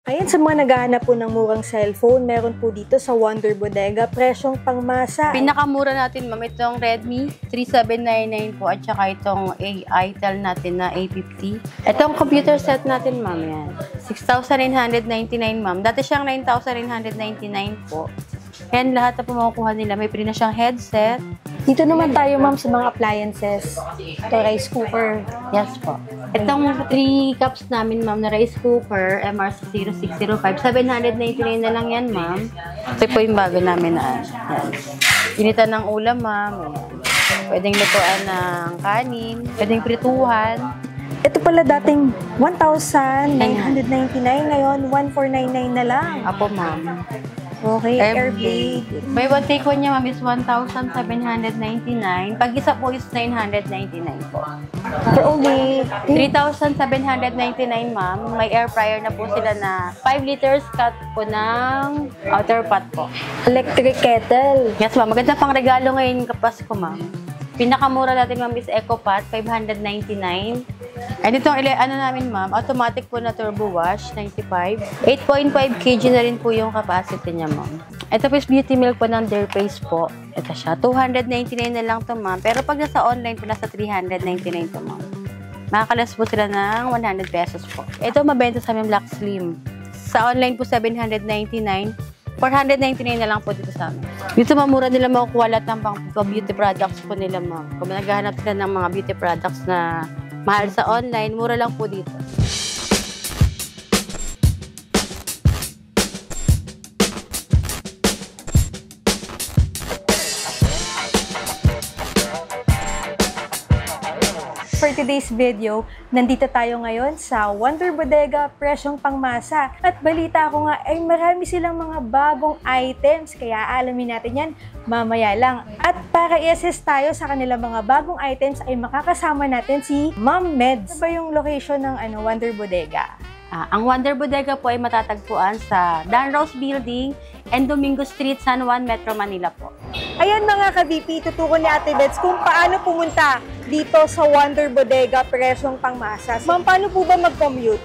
Ayan, sa mga naghahanap po ng murang cellphone, meron po dito sa Wonder Bodega, presyong pangmasa. Pinakamura natin, ma'am, itong Redmi 3799 po at saka itong Itel natin na A50. Itong computer set natin, ma'am, yan. 6,999, ma'am. Dati siyang 9,999 po. Yan, lahat na po makukuha nila. May free na siyang headset. Dito naman tayo, ma'am, sa mga appliances. Ito, rice cooker. Yes po. Itong 3 cups namin, ma'am, na rice cooker, MRC0605. 799 na lang yan, ma'am. Ito po yung bago namin na, yan. Initan ng ulam, ma'am. Ayan. Pwedeng lutuan ng kanin. Pwedeng prituhan. Ito pala dating 1,999, ngayon 1,499 na lang. Apo, ma'am. Okay, Airblade. May one take one niya, ma'am, is 1,799. Pag isa po is 999 po. For only 3,799, ma'am. May air fryer na po sila na 5 liters cut po ng outer pot po. electric kettle. Yes, ma'am. Maganda pang regalo ngayon Pasko, ma'am. Pinakamura natin, ma'am, is EcoPot, 599. And itong namin, ma'am, automatic po na turbo wash, 95. 8.5 kg na rin po yung capacity niya, ma'am. Ito po is beauty milk po ng Derpace po. Ito siya. 299 na lang to, ma'am. Pero pag nasa online po, nasa 399 to, ma'am. Makakalas po sila ng 100 pesos po. Ito mabenta sa aming Black Slim. Sa online po, 799. 499 na lang po dito sa amin. Dito mamura nila makukuha lahat ng beauty products po nila, ma'am. Kung naghahanap sila ng mga beauty products na mahal sa online, mura lang po dito. For today's video, nandito tayo ngayon sa Wonder Bodega, presyong pangmasa. At balita ko nga ay marami silang mga bagong items, kaya alamin natin yan mamaya lang. At para i-assist tayo sa kanilang mga bagong items ay makakasama natin si Ma'am Meds. Ano ba yung location ng Wonder Bodega? Ang Wonder Bodega po ay matatagpuan sa Dan Rose Building and Domingo Street, San Juan, Metro Manila po. Ayan mga ka-VP, tuturo ni Ate Bets kung paano pumunta dito sa Wonder Bodega, presyong pangmasa. Ma'am, paano po ba mag-commute?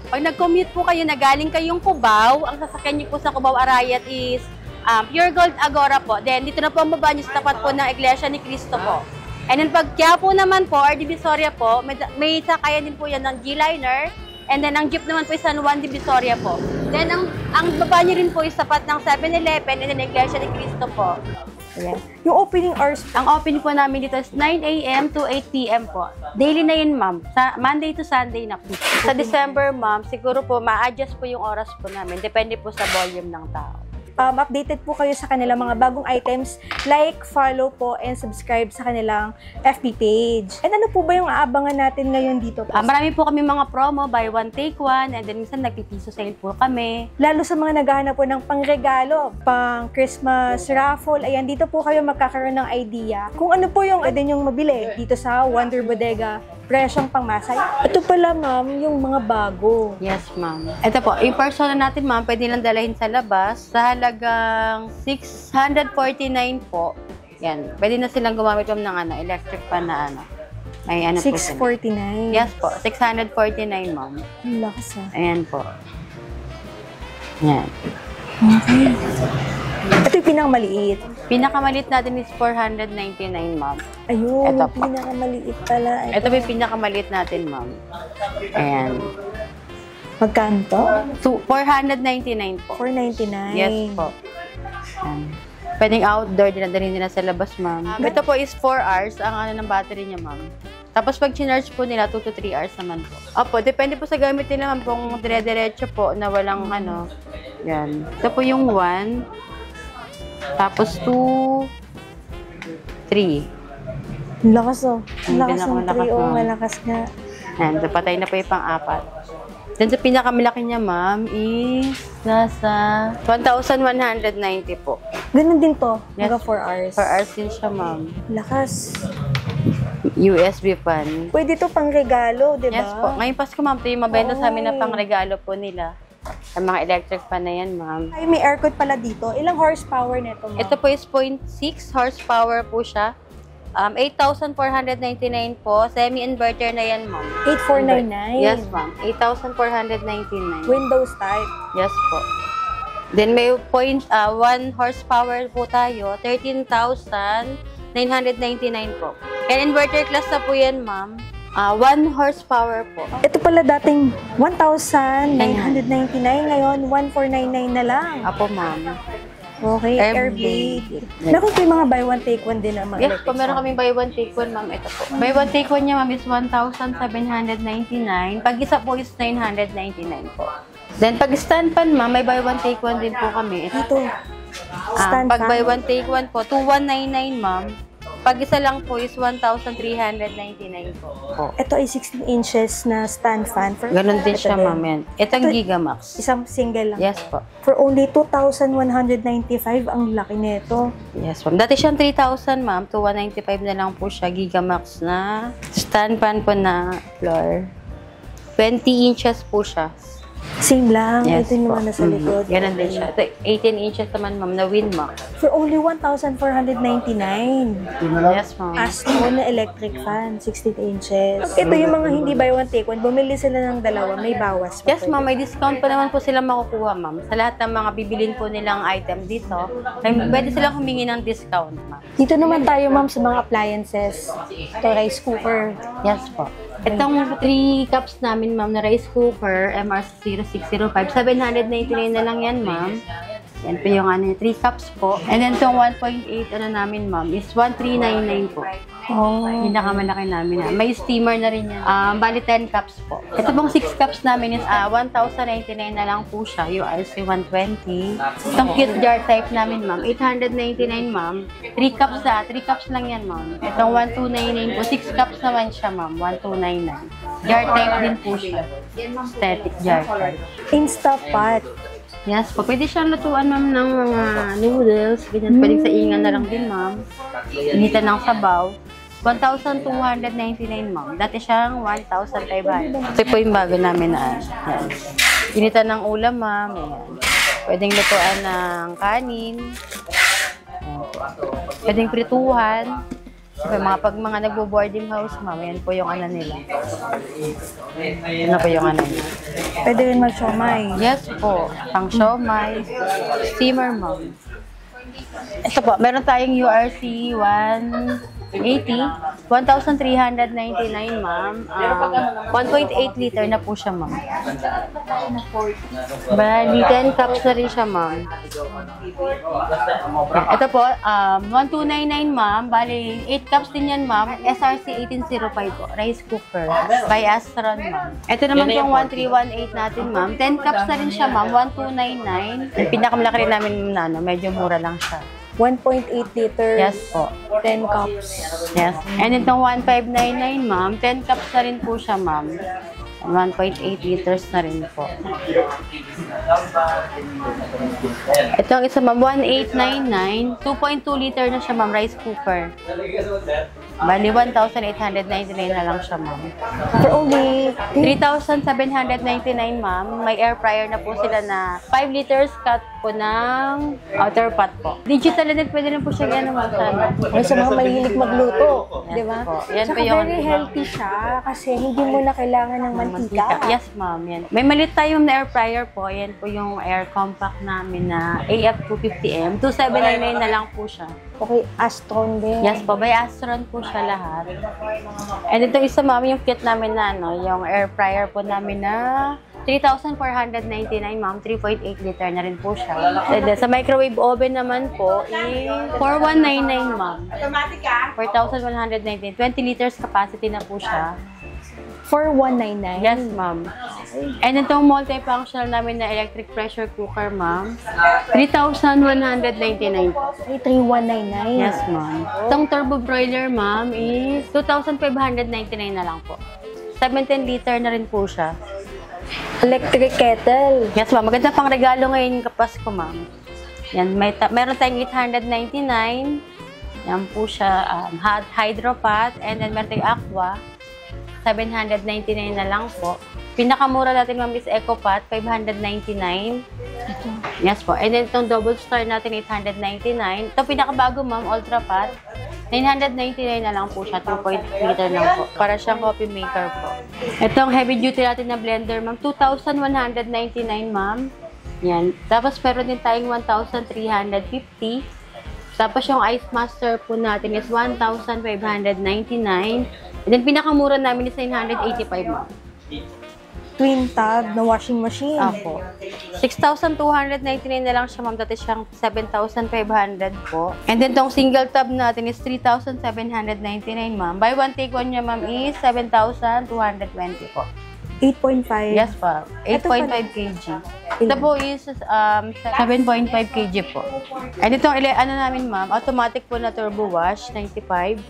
Pag nag-commute po kayo na galing kayong Cubao, ang sasakyan niyo po sa Cubao Arayat is Pure Gold Agora po. Then dito na po ang baba niyo sa tapat po ng Iglesia ni Cristo po. And then pag Quiapo naman po, or Divisoria po, may sakayan din po yan ng G-Liner. And then, ang jeep naman po is San Juan Divisoria po. Then, ang baba niyo rin po is tapat ng 7-Eleven and then Iglesia ni Cristo po. Ayan. Yung opening hours, Ang open po namin dito is 9 a.m. to 8 p.m. po. Daily na yun, ma'am. Monday to Sunday na po. Sa December, ma'am, siguro po ma-adjust po yung oras po namin. Depende po sa volume ng tao. updated po kayo sa kanilang mga bagong items, like, follow po, and subscribe sa kanilang FB page. And ano po ba yung aabangan natin ngayon dito? Marami po kami mga promo, buy one, take one, and then minsan nagpipiso sale po kami. Lalo sa mga naghahanap po ng pangregalo, pang Christmas raffle, ayan, dito po kayo magkakaroon ng idea kung ano po yung pwede nyong mabili dito sa Wonder Bodega, presyong pangmasay. Ito pala, ma'am, yung mga bago. Yes, ma'am. Ito po, yung personal natin, ma'am, pwede lang dalahin sa labas sa halagang 649 po. Yan. Pwede na silang gumamit ng electric fan na May 649. Yes po, 649, ma'am. Ang lakas Ayan po. Yan. Okay. Ito yung pinakamaliit. Pinakamaliit natin is 499, ma'am. Ayun, Ito yung pinakamaliit pala. Ito po yung pinakamaliit natin, ma'am. Ayan. Magkano to? So, 499 po. 499. Yes po. Ayan. Pwedeng outdoor, dinadalhin nila sa labas, ma'am. Ito po is 4 hours ang ng battery niya, ma'am. Tapos pag chinarge po nila, 2 to 3 hours naman po. Opo, depende po sa gamit nila, ma'am, kung dire-diretso po na walang Yan. Ito po yung 1. Tapos 2, 3. Lakas Lakas ng Pinakamalakas, 3. ma'am. Malakas nga. Ayan, patay na po yung pang-4. Then sa pinakamalaki niya, ma'am, is nasa 1,190 po. Ganun din to. Yes. Hanggang 4 hours. 4 hours din siya, ma'am. Lakas. USB fan. Pwede to pang regalo, di ba? Yes po. Ngayon Pasko, ma'am, ito yung mabenta sa amin na Oy. pang regalo po nila. Ang mga electric fan na yan, ma'am. Ay, may aircon pala dito. Ilang horsepower nito, ma'am? Ito po is 0.6 horsepower po siya. 8,499 po. Semi-inverter na yan, ma'am. 8,499. Yes, ma'am. 8,499. Windows type. Yes po. Then may 1 horsepower po tayo. 13,999 po. And inverter class na po yan, ma'am. 1 horsepower po. Ito pala dating 1,999. Ngayon, 1,499 na lang. Apo, ma'am. Okay, Airblade. Naku, may mga buy one, take one din naman. Yes po, meron kaming buy one, take one, ma'am. Ito po. Buy one, take one niya, ma'am, is 1,799. Pag isa po is 999 po. Then, pag stand fan, ma'am, may buy one, take one din po kami. Ito. Stand Pag fan. buy one, take one po, 2,199, ma'am. Pag isa lang po is 1,399 po. Ito ay 16 inches na stand fan. Ganon din Ito siya, ma'am. Yan. Itong Gigamax. Isang single lang. Yes po. For only 2,195, ang laki nito. Yes, ma'am. Dati siyang 3,000, ma'am. To 195 na lang po siya. Gigamax na stand fan po na floor. 20 inches po siya. Same lang. Yes Ito yung po. naman nasa likod. Ganon din siya. Ito, 18 inches naman, ma'am, na Winmax. For only 1,499. Yes, ma'am. Astro na electric fan, 16 inches. Ito yung mga hindi buy one, take one. Bumili sila ng dalawa, may bawas pa. Yes, ma'am. May discount pa naman po sila makukuha, ma'am. Sa lahat ng mga bibilin po nilang item dito, pwede silang humingi ng discount, ma'am. Dito naman tayo, ma'am, sa mga appliances. Ito, rice cooker. Yes po. Itong 3 cups namin, ma'am, na rice cooker, MRC0605, 799 na lang yan, ma'am. Yan po yung 3 cups po. And then itong 1.8 namin, ma'am, is 1,399 po. Oh. Pinakamalaki namin. May steamer na rin yan. Bali 10 cups po. Ito pong 6 cups namin is 1,099 na lang po siya. URC 120. Itong cute jar type namin, ma'am, 899, ma'am. 3 cups 3 cups lang yan, ma'am. Itong 1,299 po. 6 cups naman siya, ma'am. 1,299. Jar type din po siya. Static jar type. Instapot. Yes po. Pwede siyang lutuan, ma'am, ng mga noodles. Ganyan. Pwede sa ingan na lang din, ma'am. Initan ng sabaw. 1,299, ma'am. Dati siyang 1,500. Ito po yung bago namin na yan. Initan ng ulam, ma'am. Ayan. Pwedeng lutuan ng kanin. Ayan. Pwedeng prituhan. Pag mga nagbo-boarding house, ma'am, yan po yung nila. Ano po yung nila. Pwede rin mag-siomay. Yes po. Pang siomay. Steamer, ma'am. Ito po, meron tayong URC 1,399, ma'am. 1.8 liter na po siya, ma'am. Bali, 10 cups na rin siya, ma'am. Ito po, 1,299, ma'am. Bali, 8 cups din yan, ma'am. SRC 1805 po. Rice cooker. By Astron, ma'am. Ito naman yung 1,318 natin, ma'am. 10 cups na rin siya, ma'am. 1,299. Yung pinakamalaki rin namin na, medyo mura lang siya. 1.8 liters. Yes po. 10 cups. Yes. And itong 1,599, ma'am, 10 cups na rin po siya, ma'am. 1.8 liters na rin po. Itong isa, ma'am, 1,899. 2.2 liter na siya, ma'am, rice cooker. Bali, 1,899 na lang siya, ma'am. For only 3,799, ma'am. May air fryer na po sila na 5 liters cut po ng outer pot po. Digital na din, pwede rin po siya yan naman sana. ay, sa mga mahilig magluto. Yes Di ba? po. Yan Tsaka po yung very healthy siya kasi hindi mo na kailangan ng mantika. Yes, ma'am. Yan. May malit tayong na air fryer po. Yan po yung air compact namin na AF250M. 2,799 na lang po siya. Okay, Astron din. Yes po. By Astron po siya lahat. And ito isa, ma'am, yung kit namin na, yung air fryer po namin na 3,499, ma'am. 3.8 liter na rin po siya. And then, sa microwave oven naman po is 4,199, ma'am. 4,199. 20 liters capacity na po siya. For 199. Yes, ma'am. And itong multifunctional namin na electric pressure cooker, ma'am, 3,199 po. 3,199. Yes, ma'am. Itong turbo broiler, ma'am, is 2,599 na lang po. 17 liter na rin po siya. Electric kettle. Yes, ma'am. Maganda pang regalo ngayon kapasko, ma'am. Yan, meron tayong 899. Yan po siya, hot hydro pot. And then meron tayong aqua. 799 na lang po. Pinakamura natin, ma'am, is EcoPot, 599. Yes po. And then itong double star natin, 899. Ito pinakabago, ma'am, Ultra Pot, 999 na lang po siya. 2.0 liter lang po. Para siyang coffee maker po. Itong heavy duty natin na blender, ma'am. 2,199, ma'am. Yan. Tapos meron din tayong 1,350. Tapos yung Ice Master po natin is 1,599. And then pinakamura namin is 985, ma'am. Twin tab na washing machine. Apo. 6,299 na lang siya, ma'am. Dati siyang 7,500 po. And then tong single tab natin is 3,799, ma'am. Buy one, take one niya, ma'am, is 7,220 po. 8.5. Yes, pa. 8.5 kg. Ito po is 7.5 kg po. And itong ano namin, ma'am, automatic po na turbo wash, 95.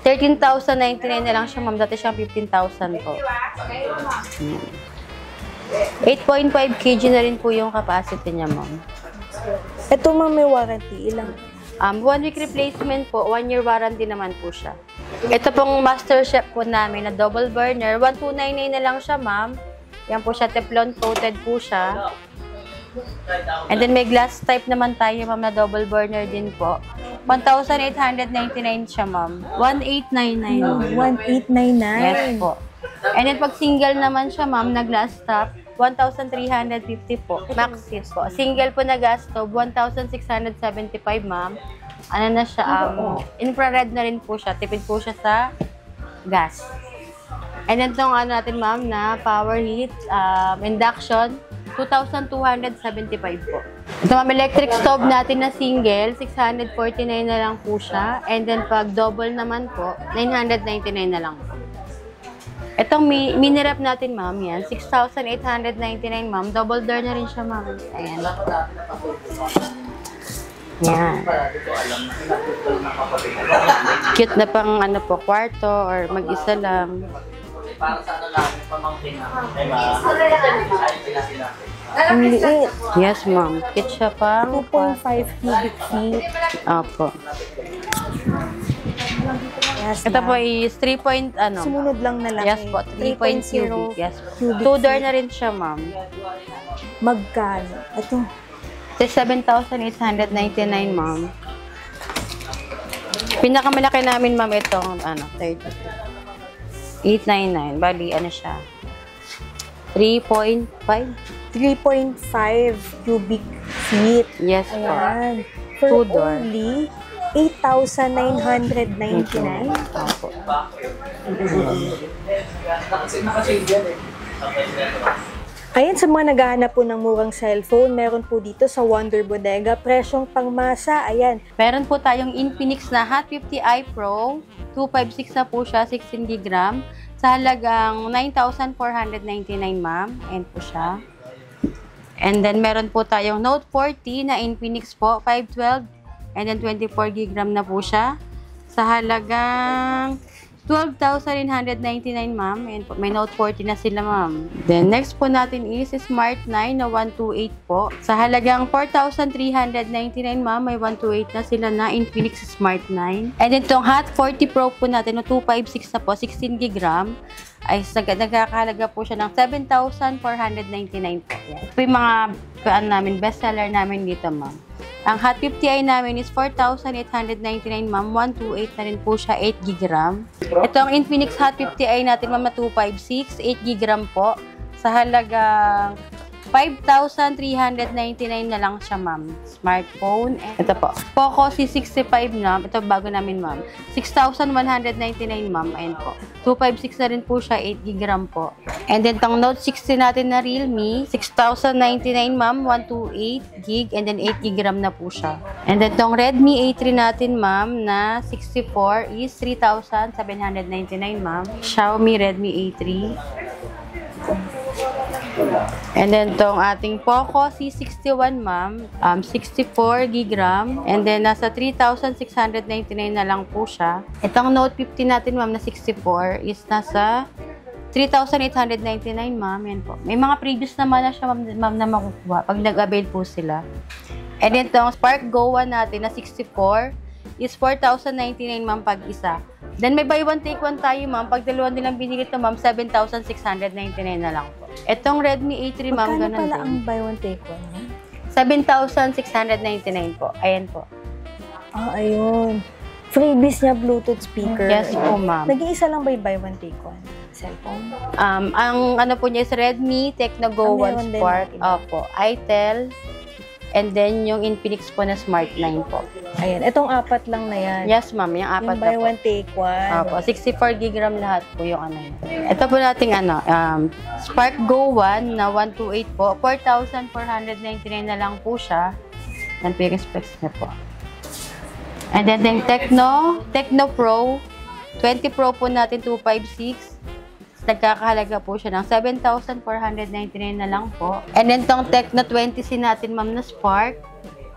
13,099 na lang siya, ma'am. Dati siyang 15,000 po. 8.5 kg na rin po yung capacity niya, ma'am. Ito, ma'am, may warranty. Ilang? 1 week replacement po. 1 year warranty naman po siya. Ito pong Master Chef po namin na double burner. 1,299 na lang siya, ma'am. Yan po siya. Teflon coated po siya. And then may glass type naman tayo, ma'am, na double burner din po. 1,899 siya, ma'am. 1,899. 1,899. Yes po. And then pag single naman siya, ma'am, na glass top, 1,350 po. Maxis po. Single po na gas stove, 1,675, ma'am. Ano na siya, infrared na rin po siya. Tipid po siya sa gas. And then itong ano natin, ma'am, na power heat, induction, 2,275 po. Ito, ma'am, electric stove natin na single, 649 na lang po siya. And then pag double naman po, 999 na lang po. Itong mini rep natin, ma'am, yan, 6,899, ma'am. Double door na rin siya, ma'am. Ayan. Yan. Cute na pang ano po, kwarto or mag-isa lang. Para sa ano lang, pamangkin na. Ang liit. Yes, ma'am. Cute siya pang 2.5 cubic feet. Opo. Yes, Ito po ma'am. is 3 point, ano? Sumunod lang na lang. Yes po, 3 point cubic. Yes. cubic 2 door feet. na rin siya, ma'am. Magkano? Ito. Ito 7,899, ma'am. Pinakamalaki namin, ma'am, itong, ano, 30. 899. Bali, ano siya? 3.5? 3.5 cubic feet. Yes po. Ayan. For Two door. only 8,999. Opo. Ayan, sa mga naghahanap po ng murang cellphone, meron po dito sa Wonder Bodega, presyong pangmasa. Ayan. Meron po tayong Infinix na Hot 50i Pro. 256 na po siya, 16 GB. Sa halagang 9,499, ma'am. Ayan po siya. And then, meron po tayong Note 40 na Infinix po, 512. And then, 24 GB na po siya. Sa halagang 12,999, ma'am. Ayan po, may Note 40 na sila, ma'am. Then, next po natin is Smart 9 na 128 po. Sa halagang 4,399, ma'am, may 128 na sila na Infinix Smart 9. And then, itong Hot 40 Pro po natin, no, 256 na po, 16 GB, ay nagkakahalaga po siya ng 7,499 po. Yan. Ito yung mga namin, bestseller namin dito, ma'am. Ang Hot 50i namin is 4,899, ma'am. 128 na rin po siya, 8 GB. Ito ang Infinix Hot 50i natin, ma'am, na 256, 8 GB po. Sa halagang 5,399 na lang siya, ma'am. Smartphone. Ito po. Poco C65 na. Ito bago namin, ma'am. 6,199, ma'am. Ayan po. 256 na rin po siya. 8 GB po. And then, itong Note 60 natin na Realme. 6,099, ma'am. 128 GB. And then, 8 GB na po siya. And then, itong Redmi A3 natin, ma'am, na 64 is 3,799, ma'am. Xiaomi Redmi A3. And then, itong ating Poco C61, ma'am, 64 GB. And then, nasa 3,699 na lang po siya. Itong Note 50 natin, ma'am, na 64 is nasa 3,899, ma'am. Yan po. May mga previous naman na siya, ma'am, na makukuha pag nag-avail po sila. And then, itong Spark Go 1 natin na 64 is 4,099, ma'am, pag isa. Then, may buy one, take one tayo, ma'am. Pag dalawa nilang binili ito, ma'am, 7,699 na lang po. Itong Redmi A3, ma'am, ganun din. Magkano pala ang buy one, take one? 7,699 po. Ayan po. Ah, ayun. Freebies niya, Bluetooth speaker. Yes po, ma'am. Nag-iisa lang ba yung buy one take one cellphone? Ang ano po niya is Redmi, Tecno Go meron One din Spark, iba. opo, itel, and then yung Infinix po na Smart 9 po. Ayan, itong apat lang na yan. Yes, ma'am, yung apat Yung na buy po. one take one. Opo, 64 gig RAM lahat po yung ano yun. Ito po nating Spark Go 1 na 128 po. 4,499 na lang po siya. Yan po yung specs niya po. And then yung Tecno Pro, 20 Pro po natin 256. Nagkakahalaga po siya ng 7,499 na lang po. And then tong Tecno 20C natin, ma'am, na Spark.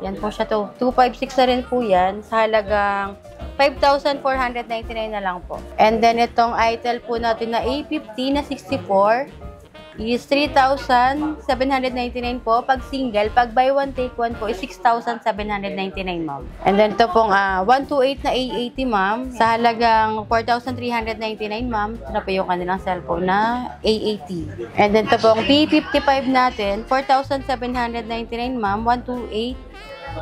Yan po siya to. 256 na rin po yan. Sa halagang 5,499 na lang po. And then itong itel po natin na A50 na 64 is 3,799 po. Pag single, pag buy one take one po is 6,799, ma'am. And then ito pong 128 na A80, ma'am. Sa halagang 4,399, ma'am. Ito na po yung kanilang cellphone na A80. And then ito pong P55 natin, 4,799, ma'am. 128.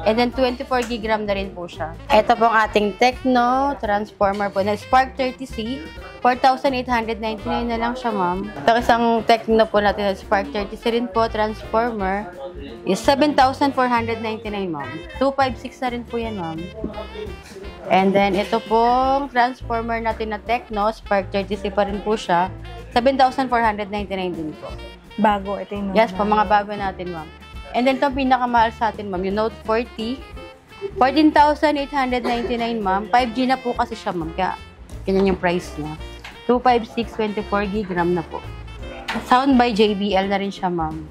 And then 24 gig RAM na rin po siya. Ito pong ating Tecno Transformer po na Spark 30C. 4,899 na lang siya, ma'am. Ito isang Tecno po natin na Spark 30C rin po, Transformer, is 7,499, ma'am. 256 na rin po yan, ma'am. And then ito pong Transformer natin na Tecno, Spark 30C pa rin po siya. 7,499 din po. Bago, ito yung Yes po, mga bago natin, ma'am. And then itong pinakamahal sa atin, ma'am, yung Note 40. 14,899, ma'am. 5G na po kasi siya, ma'am. Kaya, ganyan yung price niya. 256, 24 gig RAM na po. Sound by JBL na rin siya, ma'am.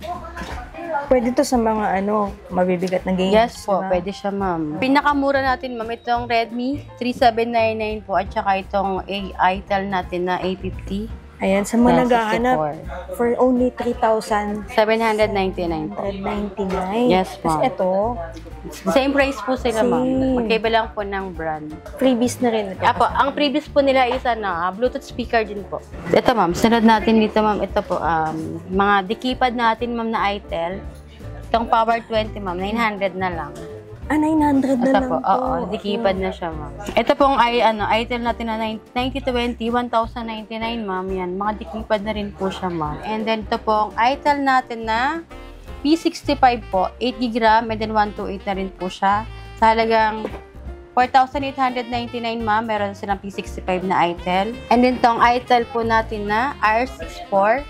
Pwede to sa mga mabibigat na games. Yes po, diba? pwede siya, ma'am. Pinakamura natin, ma'am, itong Redmi 3799 po at saka itong itel natin na A50. Ayan, sa mga na naghahanap 64. for only 3,799. 799 po. Yes, ma'am. Tapos ito, Same price po sila, Same. ma'am. Magkaiba lang po ng brand. freebies na rin ito. Apo, ang previous po nila is Bluetooth speaker din po. Ito, ma'am, sunod natin dito, ma'am. Ito po, mga dikipad natin, ma'am, na itel. Itong Power 20, ma'am, 900 na lang. 900 na Ito lang po, oo, dikipad na siya, ma'am. Ito pong itel natin na 9020, 1,099, ma'am. Yan, mga dikipad na rin po siya, ma'am. And then ito pong itel natin na P65 po, 8 GB RAM, and then 128 na rin po siya. Sa halagang 4,899, ma'am. Meron silang P65 na itel. And then itong itel po natin na RS64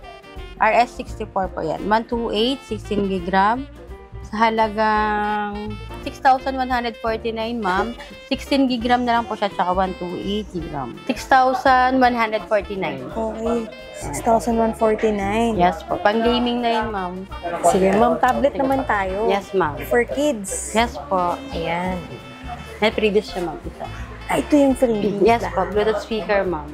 po yan. 128, 16 GB RAM. Sa halagang 6,149, ma'am. 16 gig RAM na lang po siya, tsaka 128 gig RAM. 6,149. Okay. 6,149. Yes po. Pang-gaming na yun, ma'am. Sige, ma'am, tablet naman tayo. Yes, ma'am. For kids. Yes po. Ayan. Previous siya, ma'am. Isa. Ito yung freebies. Yes po. Bluetooth speaker, ma'am.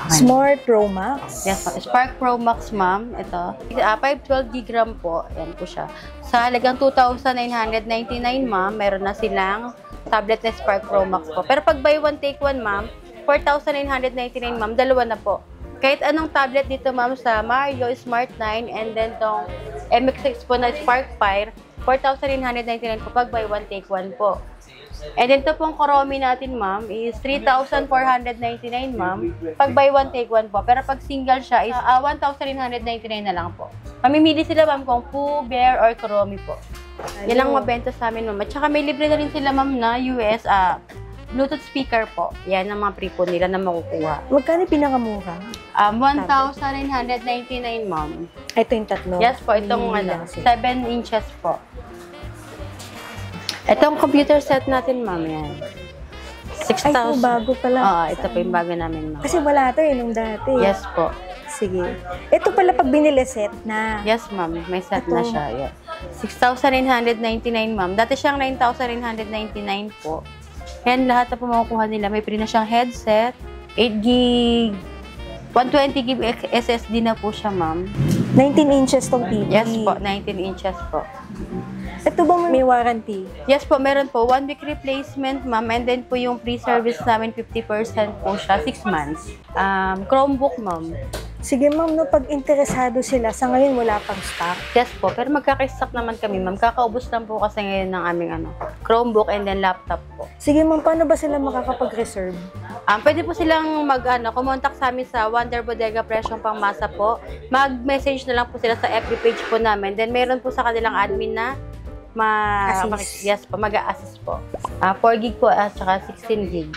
Smart Pro Max. Yes po. Spark Pro Max, ma'am. Ito. 512 gig RAM po. Ayan po siya. Sa halagang 2,999, ma'am, meron na silang tablet na Spark Pro Max po. Pero pag buy one, take one, ma'am, 4,999, ma'am, dalawa na po. Kahit anong tablet dito, ma'am, sa Mario Smart 9 and then tong MX6 po na Spark Fire, 4,999 po pag buy one, take one po. And then ito pong Kuromi natin, ma'am, is 3,499, ma'am. Pag buy one, take one po. Pero pag single siya is 1,999 na lang po. Mamimili sila, ma'am, kung Pooh, Bear, or Kuromi po. Yan lang mabenta sa amin, ma'am. At saka may libre na rin sila, ma'am, na US Bluetooth speaker po. Yan ang mga pre po nila na makukuha. Magkano yung pinakamura? 1,999, ma'am. Ito yung tatlo. Yes po, itong Mini lang sila. 7 inches po. Itong computer set natin, ma'am, yan. Ay, ito 6,000. bago pala. Ito po yung bago namin, ma'am. Kasi wala to nung dati. Yes po. Sige. Ito pala pag binili set na. Yes, ma'am. May set na Ito. siya. Yeah. 6,999, ma'am. Dati siyang 9,999 po. Yan, lahat na po makukuha nila. May free na siyang headset, 8 gig, 120 gig SSD na po siya, ma'am. 19 inches tong TV. Yes po, 19 inches po. Ito ba may warranty? Yes po, meron po. 1 week replacement, ma'am. And then po yung free service namin, 50% po siya. 6 months. Chromebook, ma'am. Sige ma'am, no, pag interesado sila, sa ngayon wala pang stock. Yes po, pero magkaka-stock naman kami, ma'am. Kakaubos lang po kasi ngayon ng aming Chromebook and then laptop po. Sige ma'am, paano ba sila makakapag-reserve? Pwede po silang kumontak sa amin sa Wonder Bodega Presyong Pangmasa po. Mag-message na lang po sila sa FB page po namin. Then meron po sa kanilang admin na Assist. yes po, mag-a-assist po. 4 gig po at saka 16 gig.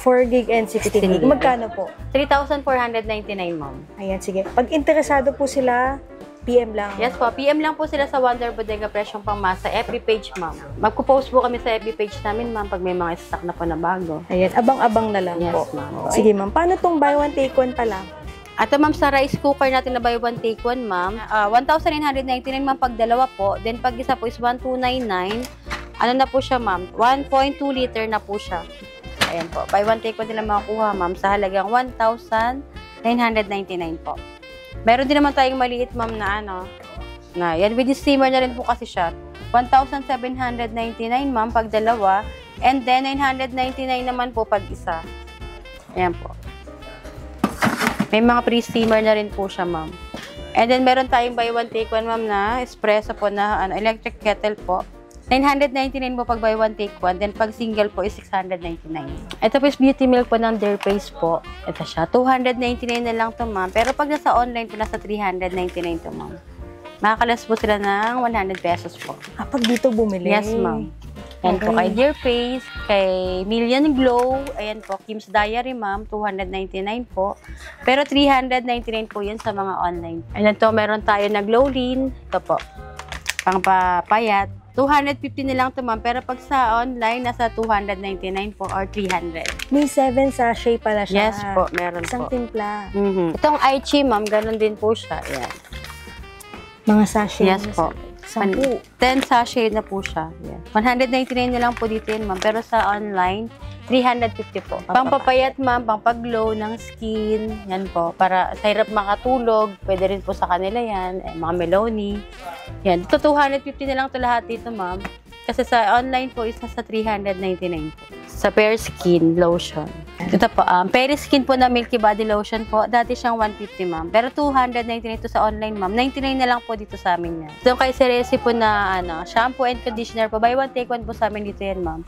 4 gig and 16 gig. Magkano po? 3,499, ma'am. Ayan, sige. Pag interesado po sila, PM lang. Yes po, PM lang po sila sa Wonder Bodega Presyong Pangmasa FB page, ma'am. Magpo-post po kami sa FB page namin, ma'am, pag may mga stock na po na bago. Ayan, abang-abang na lang Yes, po. ma'am. Sige ma'am, paano tong buy one take one pala? At ma'am, sa rice cooker natin na buy one take one, ma'am, 1,999 ma'am pag dalawa po. Then pag isa po is 1,299. Ano na po siya, ma'am? 1.2 liter na po siya. Ayan po. Buy one take one nila makukuha, ma'am, sa halagang 1,999 po. Meron din naman tayong maliit, ma'am, na yan. With the steamer na rin po kasi siya. 1,799, ma'am, pag dalawa. And then, 999 naman po pag isa. Ayan po. May mga pre-steamer na rin po siya, ma'am. And then, meron tayong buy one take one, ma'am, na espresso po na electric kettle po. 999 po pag buy one take one. Then, pag single po is 699. Ito po is beauty milk po ng Dare Face po. Ito siya. 299 na lang to, ma'am. Pero pag nasa online po, nasa 399 to, ma'am. Makakalas po sila ng 100 pesos po. Pag dito bumili? Yes, ma'am. Yan po kay Dear Face, kay Million Glow, ayan po, Kim's Diary, ma'am, 299 po. Pero 399 po yun sa mga online. Ayan to, meron tayo na Glowlin, ito po, pangpapayat. 250 na lang to, ma'am, pero pag sa online, nasa 299 po or 300. May 7 sachet pala siya. Yes po, meron Isang po. timpla. Itong Aichi, ma'am, ganun din po siya. Ayan. Mga sachet. Yes po. 10. 10 sachet na po siya. Yan. 199 na lang po dito yun, ma'am. Pero sa online, 350 po. Pangpapayat, ma'am, pangpaglow ng skin. Yan po. Para sa hirap makatulog. Pwede rin po sa kanila yan. Mga meloni. Yan. Dito 250 na lang to lahat dito, ma'am. Kasi sa online po is nasa 399 po. Sa Pear Skin Lotion. Ito po, Pear Skin po na Milky Body Lotion po. Dati siyang 150, ma'am. Pero 299 ito sa online, ma'am. 99 na lang po dito sa amin yan. Ito kay Ceresi po na shampoo and conditioner po. Buy one, take one po sa amin dito yan, ma'am.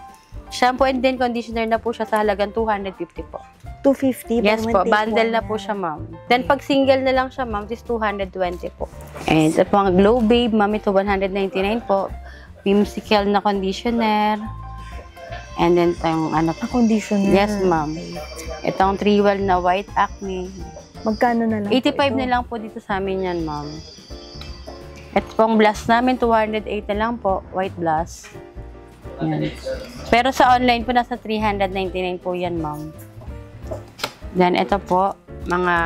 Shampoo and then conditioner na po siya sa halagang 250 po. 250? Yes po, bundle na po siya, ma'am. Then pag single na lang siya, ma'am, is 220 po. And ito po ang Glow Babe, ma'am, ito 199 po. Whimsical na conditioner. And then itong conditioner. Yes, ma'am. Itong 3-well na white acne. Magkano na lang 85 na lang po dito sa amin yan, ma'am. Ito pong blush namin, 208 na lang po. White blush. Yan. Pero sa online po, nasa 399 po yan, ma'am. Then, ito po, mga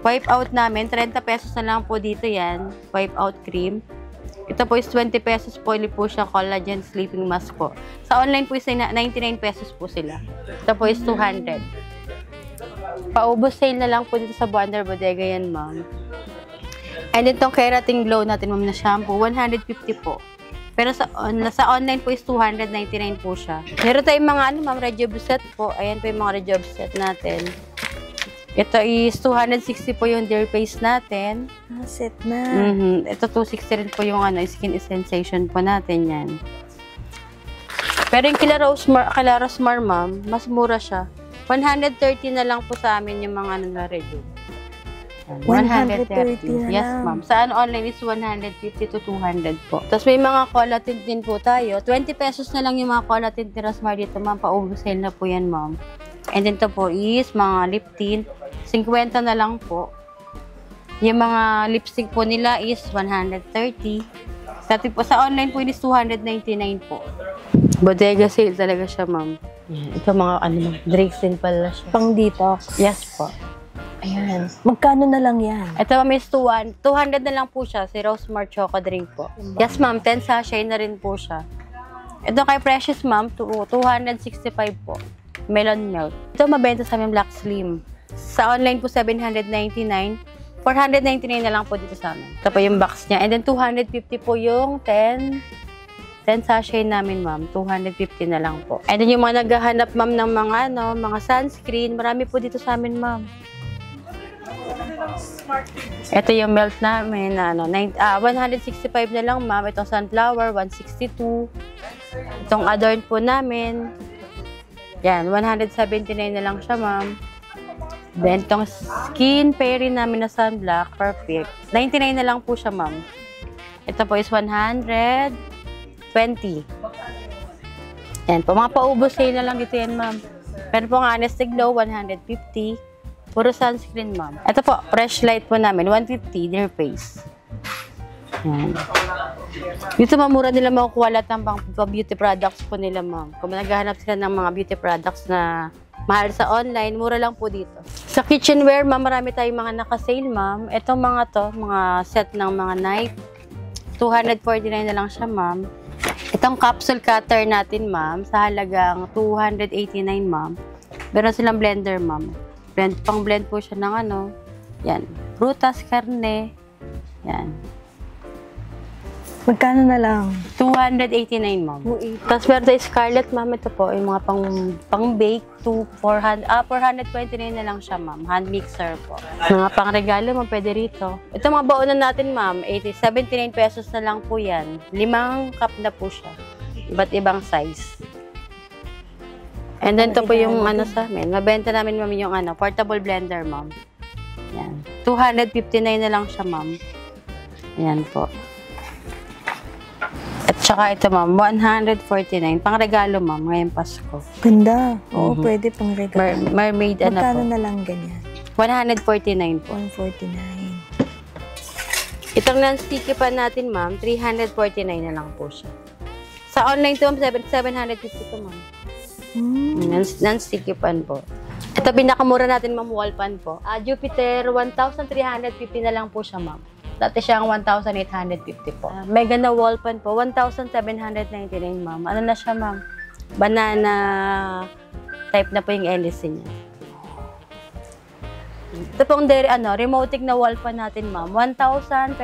wipe out namin. 30 pesos na lang po dito yan. Wipe out cream. Ito po is 20 pesos po. Ili po siya collagen sleeping mask po. Sa online po is 99 pesos po sila. Ito po is 200. Paubos sale na lang po dito sa Wonder Bodega yan, ma'am. And itong Keratin Glow natin, ma'am, na shampoo, 150 po. Pero sa online po is 299 po siya. Meron tayong mga ma'am, Rejob set po. Ayan po yung mga Rejob set natin. Ito is 260 po yung Dare Face natin. Set na. Ito 260 rin po yung Skin Sensation po natin yan. Pero yung kila Rosmar, ma'am, mas mura siya. 130 na lang po sa amin yung mga na Rejob. 130 na Yes, lang. ma'am. Sa online is 150 to 200 po. Tapos may mga cola tint din po tayo. 20 pesos na lang yung mga cola tint ni Rosmar dito, ma'am. Pa-over sale na po yan, ma'am. And then ito po is mga lip tint. 50 na lang po. Yung mga lipstick po nila is 130. Dati po sa online po is 299 po. Bodega sale talaga siya, ma'am. Ito mga drinks din pala siya. Pang detox. Yes po. Ayan. Magkano na lang yan? Ito, ma'am, is 200 na lang po siya. Si Rosmar Choco Drink po. Yes, ma'am. 10 sachet na rin po siya. Ito kay Precious, ma'am, 265 po. Melon milk. Ito, mabenta sa amin Black Slim. Sa online po, 799. 499 na lang po dito sa amin. Ito po yung box niya. And then, 250 po yung 10 sachet namin, ma'am. 250 na lang po. And then, yung mga naghahanap, ma'am, ng mga sunscreen, marami po dito sa amin, ma'am. Ito yung melt namin na 165 na lang, ma'am. Itong sunflower, 162. Itong adorn po namin, yan, 179 na lang siya, ma'am. Then, itong skin fairy namin na sunblock, perfect. 99 na lang po siya, ma'am. Ito po is 120. Yan po, mga paubos sa'yo na lang dito yan, ma'am. Pero po ang Honest Glow, 150. Puro sunscreen, ma'am. Ito po, fresh light po namin, 150, their face. Yan. Dito mamura nila makukuha lahat ng beauty products po nila, ma'am. Kung naghahanap sila ng mga beauty products na mahal sa online, mura lang po dito. Sa kitchenware, ma'am, marami tayong mga naka-sale, ma'am. Itong mga to, mga set ng mga knife, 249 na lang siya, ma'am. Itong capsule cutter natin, ma'am, sa halagang 289, ma'am. Meron silang blender, ma'am. Pang-blend po siya ng ano, yan, prutas, karne, yan. Magkano na lang? 289, ma'am. 280. Tapos meron tayo Scarlett, ma'am. Ito po, yung mga pang-bake to 429 na lang siya, ma'am. Hand mixer po. Mga pang-regalo, ma'am, pwede rito. Ito mga baonan natin, ma'am. 79 pesos na lang po yan. 5 cup na po siya. Iba't ibang size. And then, ito po yung ano sa amin. Mabenta namin, ma'am, yung ano, portable blender, ma'am. Yan. 259 na lang siya, ma'am. Yan po. At saka ito, ma'am, 149. Pang-regalo, ma'am, ngayong Pasko. Ganda. Oo, pwede pang regalo. Mermaid, ano po. Magkano na lang ganyan? 149 po. 149. Itong non-sticky pan natin, ma'am, 349 na lang po siya. Sa online to, ma'am, 750 to, ma'am. Non-sticky pan po. Ito, pinakamura natin, ma'am, wall pan po. Jupiter, 1,350 na lang po siya, ma'am. Dati siyang 1,850 po. Mega na wall pan po, 1,799, ma'am. Ano na siya, ma'am? Banana type na po yung LC niya. Ito pong remoting na wall pan natin, ma'am. 1,550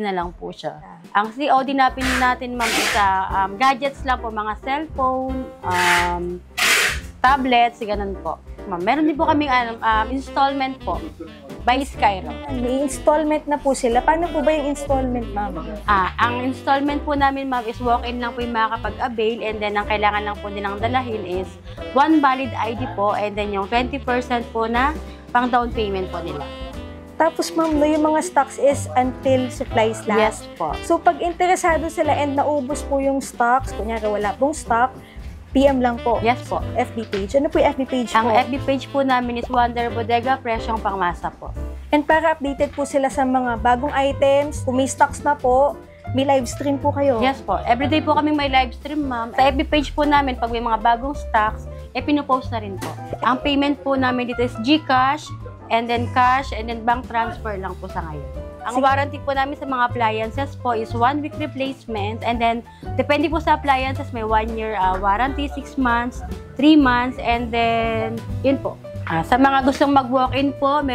na lang po siya. Ang COD natin, ma'am, is gadgets lang po, mga cellphone, tablets, ganun po. Ma'am, meron din po kaming installment po by Skyro. May installment na po sila. Paano po ba yung installment, ma'am? Ang installment po namin, ma'am, is walk-in lang po yung makakapag-avail, and then ang kailangan lang po nilang dalahin is one valid ID po, and then yung 20% po na pang down payment po nila. Tapos, ma'am, no, yung mga stocks is until supplies last. Yes po. So, pag interesado sila and naubos po yung stocks, kunyari wala pong stock, PM lang po. Yes po. FB page. Ano po yung FB page po? Ang FB page po namin is Wonder Bodega, presyong pangmasa po. And para updated po sila sa mga bagong items, kung may stocks na po, may live stream po kayo. Yes po. Everyday po kami may live stream, ma'am. Sa FB page po namin, pag may mga bagong stocks, pinupost na rin po. Ang payment po namin dito is GCash, and then cash, and then bank transfer lang po sa ngayon. Ang warranty po namin sa mga appliances po is 1 week replacement, and then depende po sa appliances, may 1 year warranty, 6 months, 3 months, and then yun po. Sa mga gustong mag-walk-in po,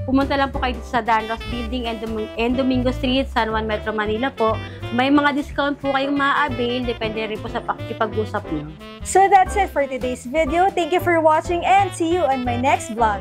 pumunta lang po kayo sa Danros Building and Domingo Street, San Juan, Metro Manila po. May mga discount po kayong ma-avail, depende rin po sa pakikipag-usap nyo. So that's it for today's video. Thank you for watching and see you on my next vlog.